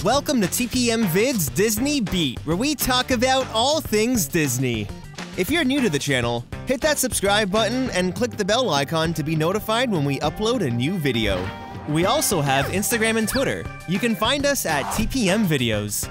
Welcome to TPM Vid's Disney Beat, where we talk about all things Disney. If you're new to the channel, hit that subscribe button and click the bell icon to be notified when we upload a new video. We also have Instagram and Twitter. You can find us at TPM Videos.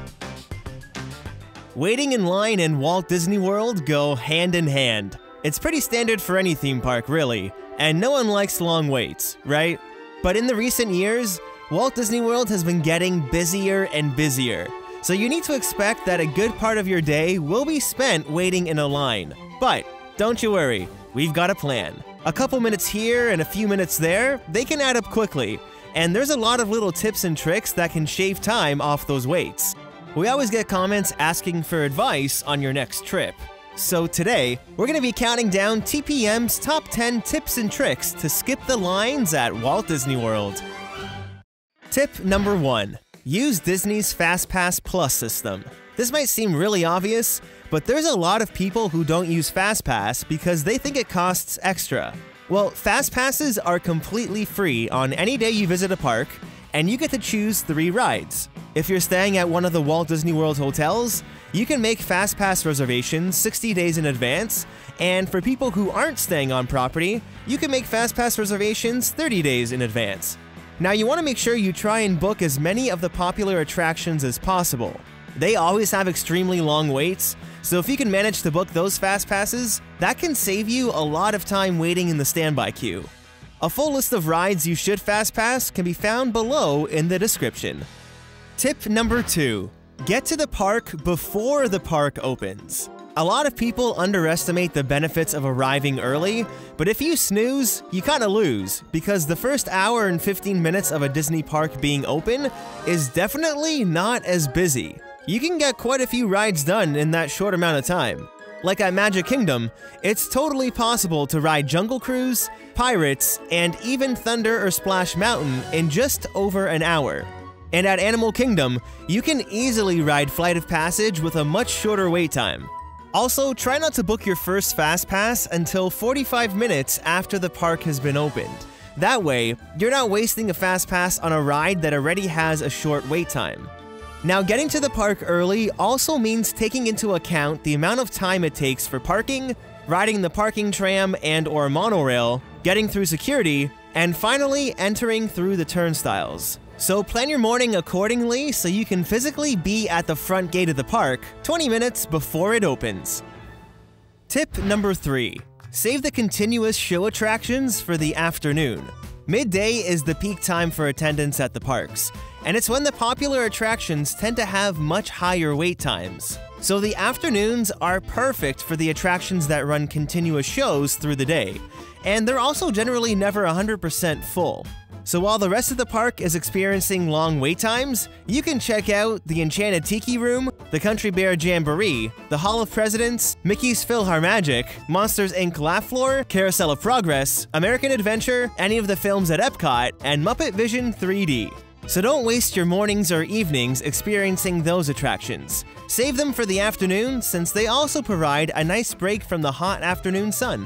Waiting in line and Walt Disney World go hand in hand. It's pretty standard for any theme park, really, and no one likes long waits, right? But in the recent years, Walt Disney World has been getting busier and busier, so you need to expect that a good part of your day will be spent waiting in a line. But don't you worry, we've got a plan. A couple minutes here and a few minutes there, they can add up quickly, and there's a lot of little tips and tricks that can shave time off those waits. We always get comments asking for advice on your next trip. So today, we're going to be counting down TPM's top 10 tips and tricks to skip the lines at Walt Disney World. Tip number 1. Use Disney's FastPass Plus system. This might seem really obvious, but there's a lot of people who don't use FastPass because they think it costs extra. Well, FastPasses are completely free on any day you visit a park, and you get to choose 3 rides. If you're staying at one of the Walt Disney World hotels, you can make FastPass reservations 60 days in advance, and for people who aren't staying on property, you can make FastPass reservations 30 days in advance. Now, you want to make sure you try and book as many of the popular attractions as possible. They always have extremely long waits, so if you can manage to book those FastPasses, that can save you a lot of time waiting in the standby queue. A full list of rides you should FastPass can be found below in the description. Tip number 2. Get to the park before the park opens. A lot of people underestimate the benefits of arriving early, but if you snooze, you kinda lose, because the first hour and 15 minutes of a Disney park being open is definitely not as busy. You can get quite a few rides done in that short amount of time. Like at Magic Kingdom, it's totally possible to ride Jungle Cruise, Pirates, and even Thunder or Splash Mountain in just over an hour. And at Animal Kingdom, you can easily ride Flight of Passage with a much shorter wait time. Also, try not to book your first FastPass until 45 minutes after the park has been opened. That way, you're not wasting a FastPass on a ride that already has a short wait time. Now, getting to the park early also means taking into account the amount of time it takes for parking, riding the parking tram and/or monorail, getting through security, and finally entering through the turnstiles. So plan your morning accordingly so you can physically be at the front gate of the park 20 minutes before it opens. Tip number 3. Save the continuous show attractions for the afternoon. Midday is the peak time for attendance at the parks, and it's when the popular attractions tend to have much higher wait times. So the afternoons are perfect for the attractions that run continuous shows through the day, and they're also generally never 100% full. So while the rest of the park is experiencing long wait times, you can check out the Enchanted Tiki Room, the Country Bear Jamboree, the Hall of Presidents, Mickey's PhilharMagic, Monsters Inc. Laugh Floor, Carousel of Progress, American Adventure, any of the films at Epcot, and Muppet Vision 3D. So don't waste your mornings or evenings experiencing those attractions. Save them for the afternoon since they also provide a nice break from the hot afternoon sun.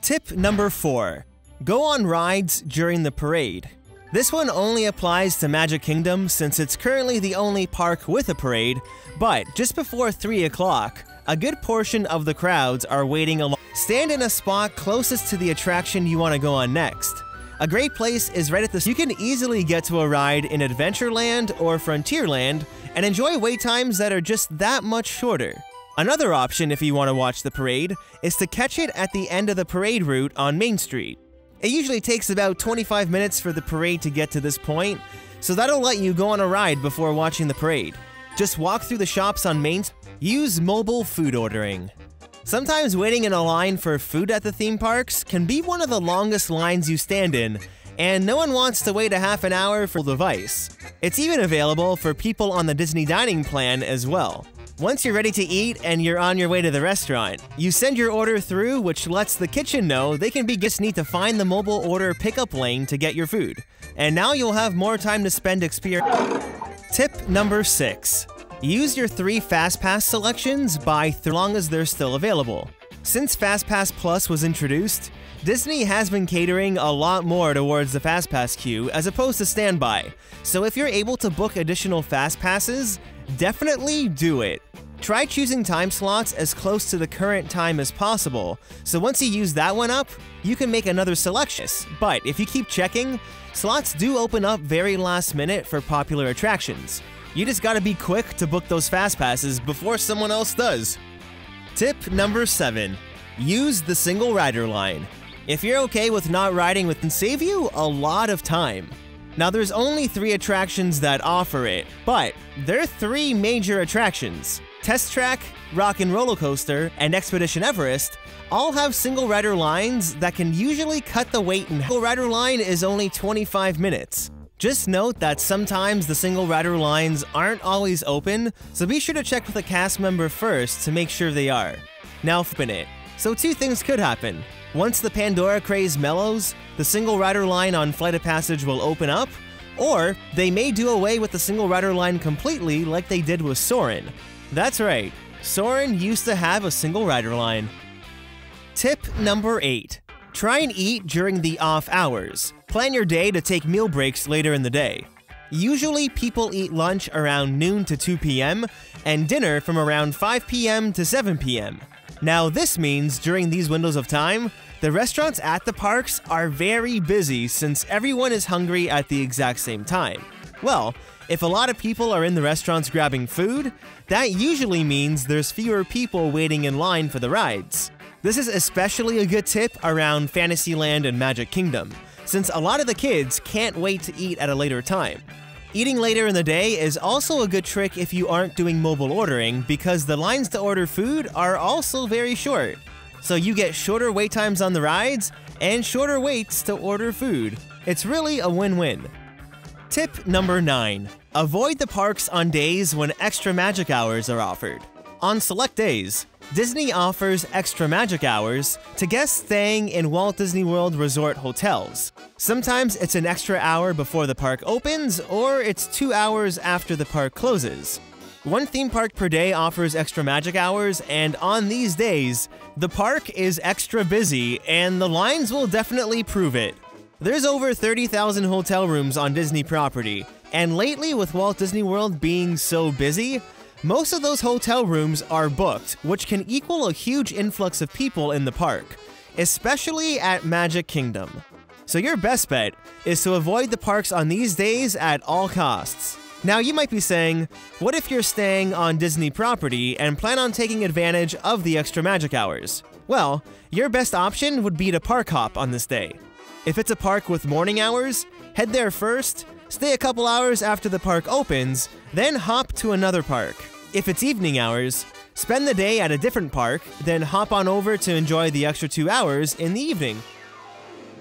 Tip number 4. Go on rides during the parade. This one only applies to Magic Kingdom since it's currently the only park with a parade, but just before 3 o'clock, a good portion of the crowds are waiting along. Stand in a spot closest to the attraction you want to go on next. A great place is right at the... You can easily get to a ride in Adventureland or Frontierland and enjoy wait times that are just that much shorter. Another option if you want to watch the parade is to catch it at the end of the parade route on Main Street. It usually takes about 25 minutes for the parade to get to this point, so that'll let you go on a ride before watching the parade. Just walk through the shops on Main Street. Use mobile food ordering. Sometimes waiting in a line for food at the theme parks can be one of the longest lines you stand in, and no one wants to wait a half an hour for the device. It's even available for people on the Disney Dining plan as well. Once you're ready to eat and you're on your way to the restaurant, you send your order through, which lets the kitchen know they can just need to find the mobile order pickup lane to get your food. And now you'll have more time to spend Tip number 6. Use your 3 FastPass selections by as long as they're still available. Since FastPass Plus was introduced, Disney has been catering a lot more towards the FastPass queue as opposed to standby, so if you're able to book additional FastPasses, definitely do it. Try choosing time slots as close to the current time as possible, so once you use that one up, you can make another selection. But if you keep checking, slots do open up very last minute for popular attractions. You just gotta be quick to book those FastPasses before someone else does. Tip number 7. Use the single rider line. If you're okay with not riding, it can save you a lot of time. Now there's only 3 attractions that offer it, but they're 3 major attractions. Test Track, Rock and Roller Coaster, and Expedition Everest all have single rider lines that can usually cut the wait in. Single rider line is only 25 minutes. Just note that sometimes the single rider lines aren't always open, so be sure to check with a cast member first to make sure they are. Now open it. So 2 things could happen. Once the Pandora craze mellows, the single rider line on Flight of Passage will open up, or they may do away with the single rider line completely like they did with Soarin'. That's right, Soarin' used to have a single rider line. Tip number 8. Try and eat during the off hours. Plan your day to take meal breaks later in the day. Usually people eat lunch around noon to 2 p.m. and dinner from around 5 p.m. to 7 p.m. Now this means during these windows of time, the restaurants at the parks are very busy since everyone is hungry at the exact same time. Well, if a lot of people are in the restaurants grabbing food, that usually means there's fewer people waiting in line for the rides. This is especially a good tip around Fantasyland and Magic Kingdom, since a lot of the kids can't wait to eat at a later time. Eating later in the day is also a good trick if you aren't doing mobile ordering, because the lines to order food are also very short. So you get shorter wait times on the rides and shorter waits to order food. It's really a win-win. Tip number 9. Avoid the parks on days when extra magic hours are offered. On select days, Disney offers extra magic hours to guests staying in Walt Disney World Resort hotels. Sometimes it's an extra hour before the park opens, or it's 2 hours after the park closes. 1 theme park per day offers extra magic hours, and on these days, the park is extra busy, and the lines will definitely prove it. There's over 30,000 hotel rooms on Disney property, and lately with Walt Disney World being so busy, most of those hotel rooms are booked, which can equal a huge influx of people in the park, especially at Magic Kingdom. So your best bet is to avoid the parks on these days at all costs. Now you might be saying, what if you're staying on Disney property and plan on taking advantage of the extra magic hours? Well, your best option would be to park hop on this day. If it's a park with morning hours, head there first, stay a couple hours after the park opens, then hop to another park. If it's evening hours, spend the day at a different park, then hop on over to enjoy the extra 2 hours in the evening.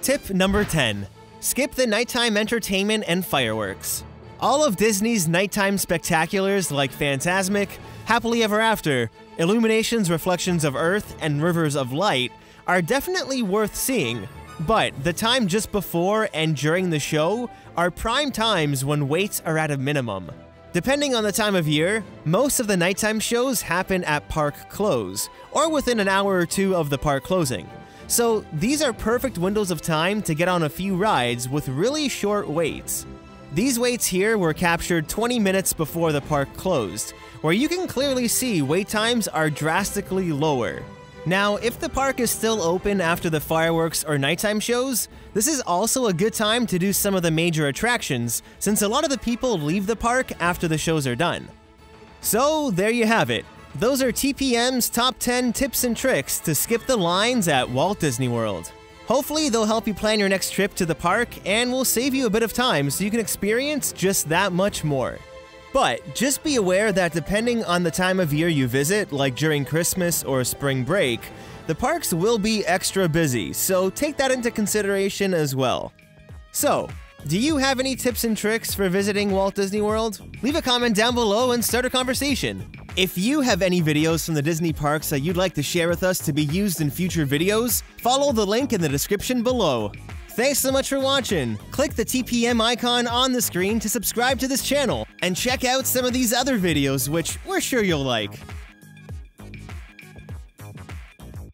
Tip number 10. Skip the nighttime entertainment and fireworks. All of Disney's nighttime spectaculars like Fantasmic, Happily Ever After, Illuminations, Reflections of Earth, and Rivers of Light are definitely worth seeing, but the time just before and during the show are prime times when waits are at a minimum. Depending on the time of year, most of the nighttime shows happen at park close, or within an hour or 2 of the park closing. So these are perfect windows of time to get on a few rides with really short waits. These waits here were captured 20 minutes before the park closed, where you can clearly see wait times are drastically lower. Now, if the park is still open after the fireworks or nighttime shows, this is also a good time to do some of the major attractions, since a lot of the people leave the park after the shows are done. So there you have it. Those are TPM's top 10 tips and tricks to skip the lines at Walt Disney World. Hopefully they'll help you plan your next trip to the park and will save you a bit of time so you can experience just that much more. But just be aware that depending on the time of year you visit, like during Christmas or spring break, the parks will be extra busy, so take that into consideration as well. So, do you have any tips and tricks for visiting Walt Disney World? Leave a comment down below and start a conversation. If you have any videos from the Disney parks that you'd like to share with us to be used in future videos, follow the link in the description below. Thanks so much for watching! Click the TPM icon on the screen to subscribe to this channel, and check out some of these other videos which we're sure you'll like.